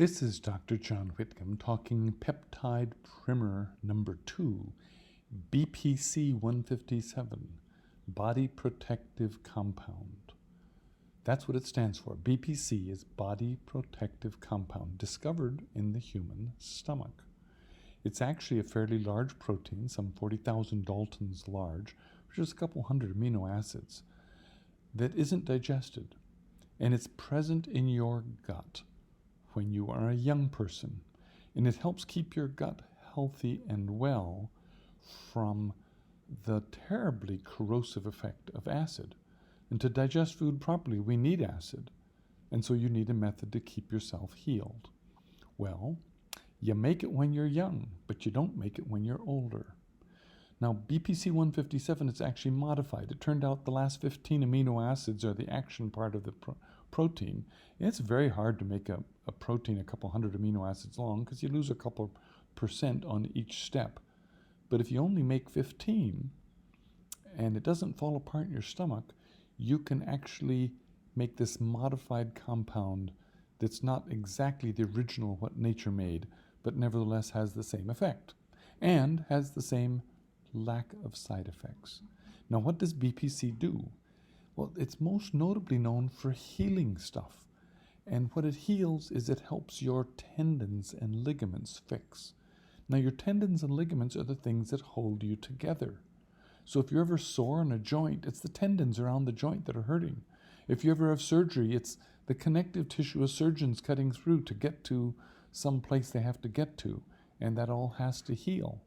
This is Dr. John Whitcomb talking peptide primer number 2, BPC-157, Body Protective Compound. That's what it stands for. BPC is Body Protective Compound, discovered in the human stomach. It's actually a fairly large protein, some 40,000 Daltons large, which is a couple hundred amino acids, that isn't digested. And it's present in your gut when you are a young person. And it helps keep your gut healthy and well from the terribly corrosive effect of acid. And to digest food properly, we need acid. And so you need a method to keep yourself healed. Well, you make it when you're young, but you don't make it when you're older. Now, BPC-157 is actually modified. It turned out the last 15 amino acids are the action part of the protein. And it's very hard to make a protein a couple hundred amino acids long because you lose a couple % on each step. But if you only make 15 and it doesn't fall apart in your stomach, you can actually make this modified compound that's not exactly the original what nature made, but nevertheless has the same effect and has the same lack of side effects. Now, what does BPC do? Well, it's most notably known for healing stuff. And what it heals is it helps your tendons and ligaments fix. Now, your tendons and ligaments are the things that hold you together. So if you're ever sore in a joint, it's the tendons around the joint that are hurting. If you ever have surgery, it's the connective tissue of surgeons cutting through to get to some place they have to get to, and that all has to heal.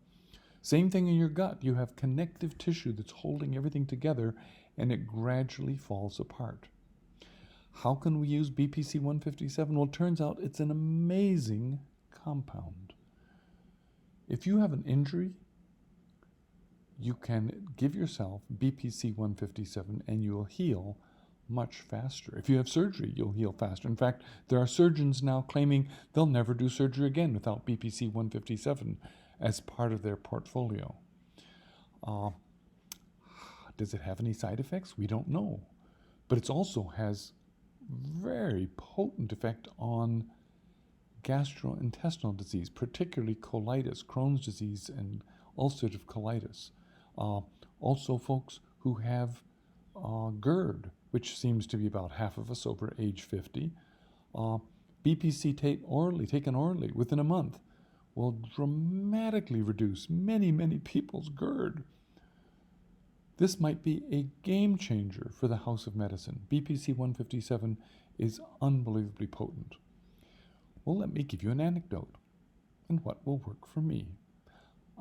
Same thing in your gut. You have connective tissue that's holding everything together, and it gradually falls apart. How can we use BPC-157? Well, it turns out it's an amazing compound. If you have an injury, you can give yourself BPC-157 and you'll heal much faster. If you have surgery, you'll heal faster. In fact, there are surgeons now claiming they'll never do surgery again without BPC-157 as part of their portfolio. Does it have any side effects? We don't know. But it also has very potent effect on gastrointestinal disease, particularly colitis, Crohn's disease, and ulcerative colitis. Also folks who have GERD, which seems to be about half of us over age 50. BPC taken orally within a month will dramatically reduce many people's GERD. This might be a game changer for the house of medicine. BPC-157 is unbelievably potent. Well, let me give you an anecdote and what will work for me.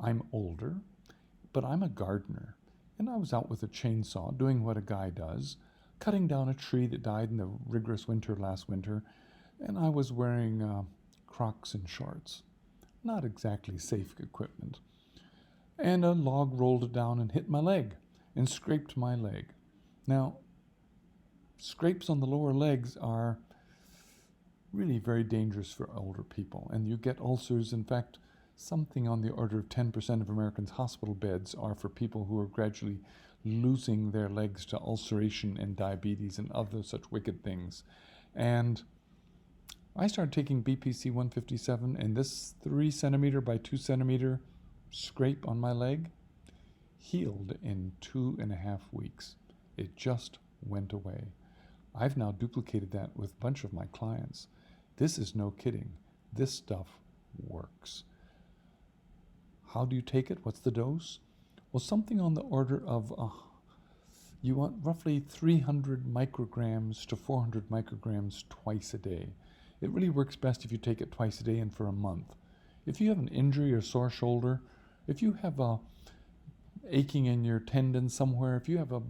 I'm older, but I'm a gardener, and I was out with a chainsaw doing what a guy does, cutting down a tree that died in the rigorous winter last winter, and I was wearing Crocs and shorts. Not exactly safe equipment. And a log rolled down and hit my leg and scraped my leg. Now, scrapes on the lower legs are really very dangerous for older people, and you get ulcers. In fact, something on the order of 10% of Americans' hospital beds are for people who are gradually losing their legs to ulceration and diabetes and other such wicked things. And I started taking BPC-157, and this 3 centimeter by 2 centimeter scrape on my leg healed in 2.5 weeks. It just went away. I've now duplicated that with a bunch of my clients. This is no kidding. This stuff works. How do you take it? What's the dose? Well, something on the order of, you want roughly 300 micrograms to 400 micrograms twice a day. It really works best if you take it twice a day and for a month. If you have an injury or sore shoulder, if you have a aching in your tendon somewhere, if you have a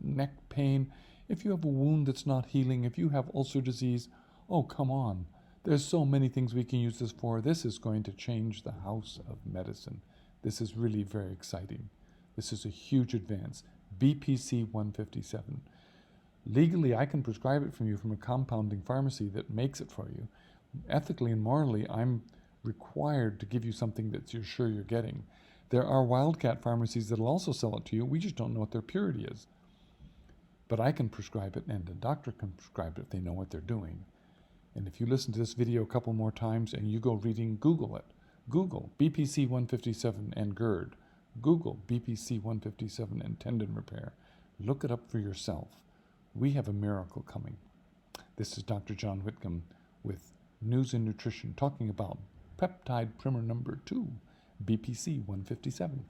neck pain, if you have a wound that's not healing, if you have ulcer disease, oh, come on. There's so many things we can use this for. This is going to change the house of medicine. This is really very exciting. This is a huge advance. BPC-157. Legally, I can prescribe it from you from a compounding pharmacy that makes it for you. Ethically and morally, I'm required to give you something that you're sure you're getting. There are wildcat pharmacies that will also sell it to you. We just don't know what their purity is. But I can prescribe it, and the doctor can prescribe it if they know what they're doing. And if you listen to this video a couple more times and you go reading, Google it. Google BPC-157 and GERD. Google BPC-157 and tendon repair. Look it up for yourself. We have a miracle coming. This is Dr. John Whitcomb with News and Nutrition talking about peptide primer number 2, BPC-157.